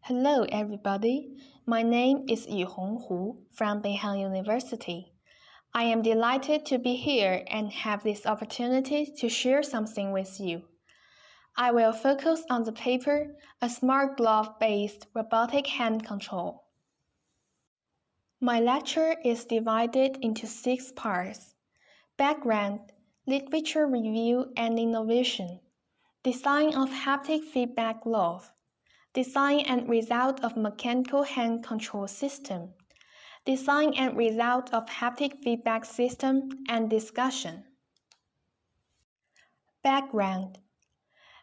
Hello everybody, my name is Yuhong from Beihang University. I am delighted to be here and have this opportunity to share something with you. I will focus on the paper, a smart glove-based robotic hand control. My lecture is divided into 6 parts: background, literature review and innovation, design of haptic feedback glove, design and result of mechanical hand control system, design and result of haptic feedback system, and discussion. Background.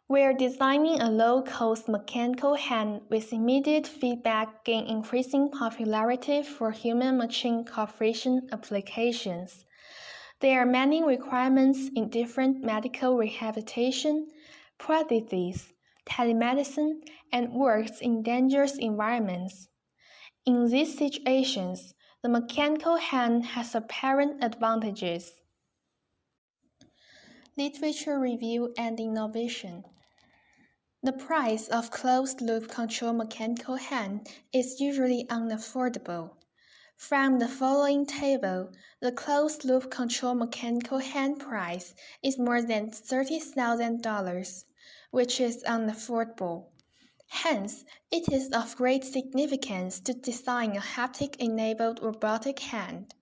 We are designing a low-cost mechanical hand with immediate feedback gain increasing popularity for human-machine cooperation applications. There are many requirements in different medical rehabilitation, prostheses, telemedicine, and works in dangerous environments. In these situations, the mechanical hand has apparent advantages. Literature review and innovation. The price of closed-loop control mechanical hand is usually unaffordable. From the following table, the closed-loop control mechanical hand price is more than $30,000, which is unaffordable. Hence, it is of great significance to design a haptic-enabled robotic hand.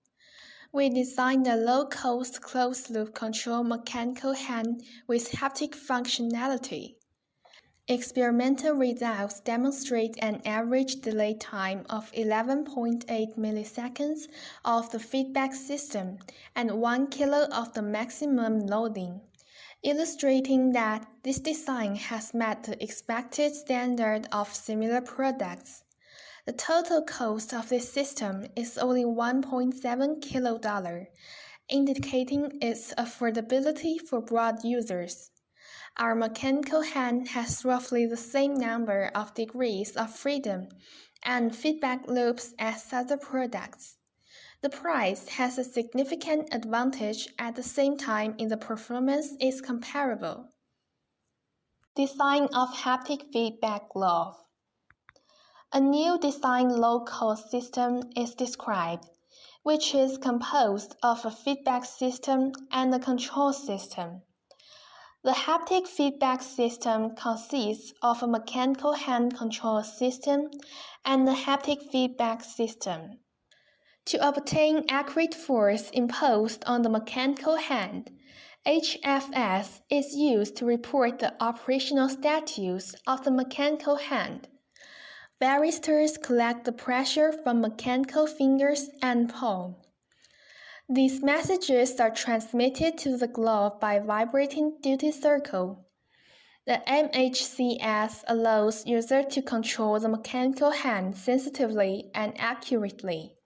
We designed a low-cost closed-loop control mechanical hand with haptic functionality. Experimental results demonstrate an average delay time of 11.8 milliseconds of the feedback system and 1 kilo of the maximum loading, illustrating that this design has met the expected standard of similar products. The total cost of this system is only $1.7 kilo, indicating its affordability for broad users. Our mechanical hand has roughly the same number of degrees of freedom and feedback loops as other products. The price has a significant advantage at the same time in the performance is comparable. Design of haptic feedback glove. A new design low-cost system is described, which is composed of a feedback system and a control system. The haptic feedback system consists of a mechanical hand control system and a haptic feedback system. To obtain accurate force imposed on the mechanical hand, HFS is used to report the operational status of the mechanical hand. Varistors collect the pressure from mechanical fingers and palm. These messages are transmitted to the glove by vibrating duty circle. The MHCS allows users to control the mechanical hand sensitively and accurately.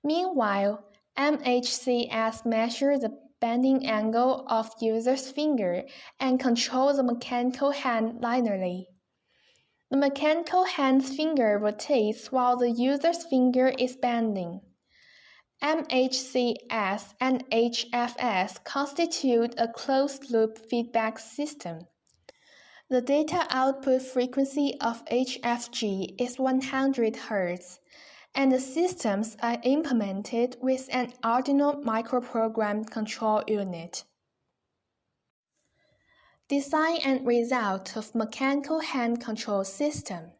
Meanwhile, MHCS measures the bending angle of user's finger and controls the mechanical hand linearly. The mechanical hand's finger rotates while the user's finger is bending. MHCS and HFS constitute a closed-loop feedback system. The data output frequency of HFG is 100 Hz, and the systems are implemented with an Arduino microprogram control unit. Design and result of mechanical hand control system.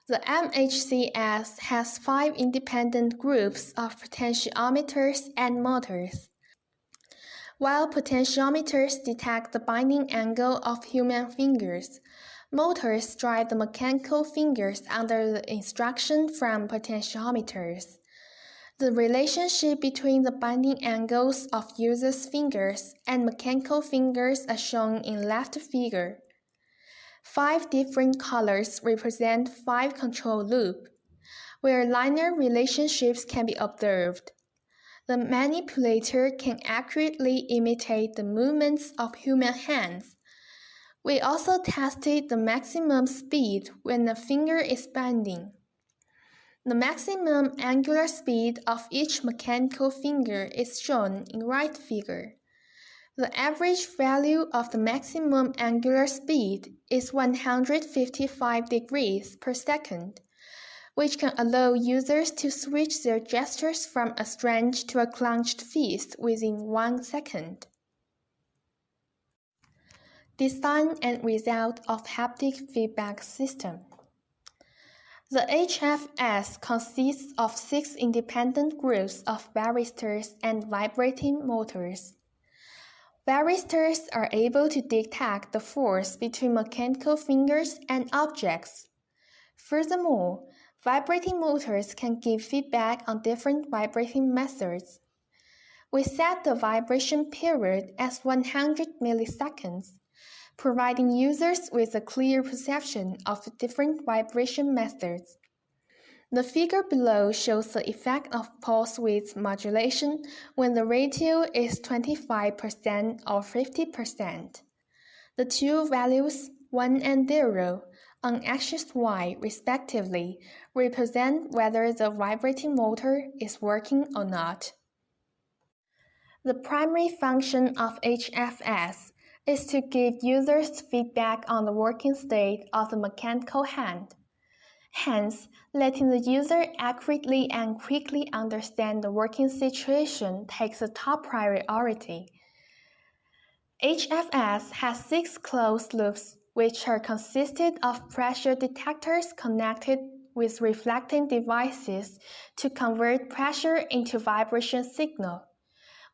The MHCS has 5 independent groups of potentiometers and motors. While potentiometers detect the binding angle of human fingers, motors drive the mechanical fingers under the instruction from potentiometers. The relationship between the binding angles of users' fingers and mechanical fingers are shown in left figure. 5 different colors represent 5 control loops, where linear relationships can be observed. The manipulator can accurately imitate the movements of human hands. We also tested the maximum speed when the finger is bending. The maximum angular speed of each mechanical finger is shown in right figure. The average value of the maximum angular speed is 155 degrees per second, which can allow users to switch their gestures from a strange to a clenched fist within 1 second. Design and result of haptic feedback system. The HFS consists of 6 independent groups of varistors and vibrating motors. Varistors are able to detect the force between mechanical fingers and objects. Furthermore, vibrating motors can give feedback on different vibrating methods. We set the vibration period as 100 milliseconds, providing users with a clear perception of different vibration methods. The figure below shows the effect of pulse width modulation when the ratio is 25% or 50%. The two values, 1 and 0, on axis Y respectively, represent whether the vibrating motor is working or not. The primary function of HFS is to give users feedback on the working state of the mechanical hand. Hence, letting the user accurately and quickly understand the working situation takes the top priority. HFS has 6 closed loops, which are consisted of pressure detectors connected with reflecting devices to convert pressure into vibration signal,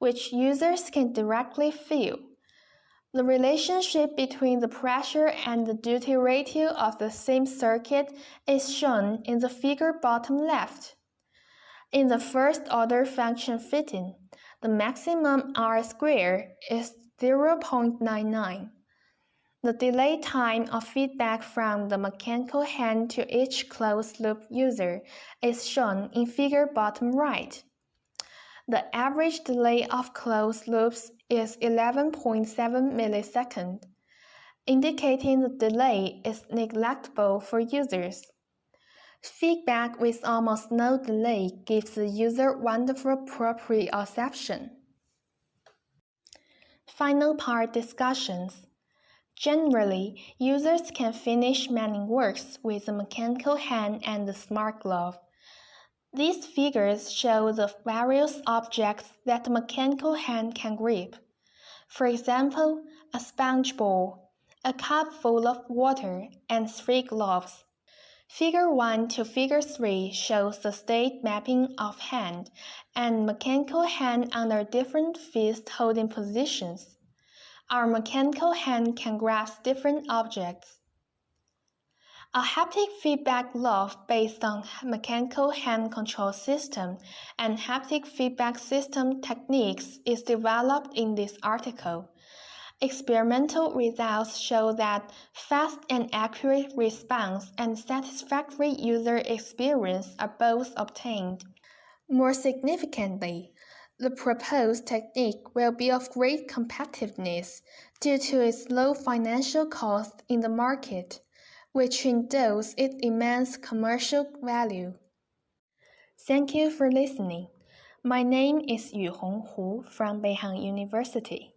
which users can directly feel. The relationship between the pressure and the duty ratio of the same circuit is shown in the figure bottom left. In the first-order function fitting, the maximum R² is 0.99. The delay time of feedback from the mechanical hand to each closed-loop user is shown in figure bottom right. The average delay of closed loops is 11.7 milliseconds, indicating the delay is negligible for users. Feedback with almost no delay gives the user wonderful proprioception. Final part discussions. Generally, users can finish many works with the mechanical hand and the smart glove. These figures show the various objects that the mechanical hand can grip. For example, a sponge ball, a cup full of water, and 3 gloves. Figure 1 to Figure 3 shows the state mapping of hand and mechanical hand under different fist holding positions. Our mechanical hand can grasp different objects. A haptic feedback glove based on mechanical hand control system and haptic feedback system techniques is developed in this article. Experimental results show that fast and accurate response and satisfactory user experience are both obtained. More significantly, the proposed technique will be of great competitiveness due to its low financial cost in the market, which endows its immense commercial value. Thank you for listening. My name is Yuhong from Beihang University.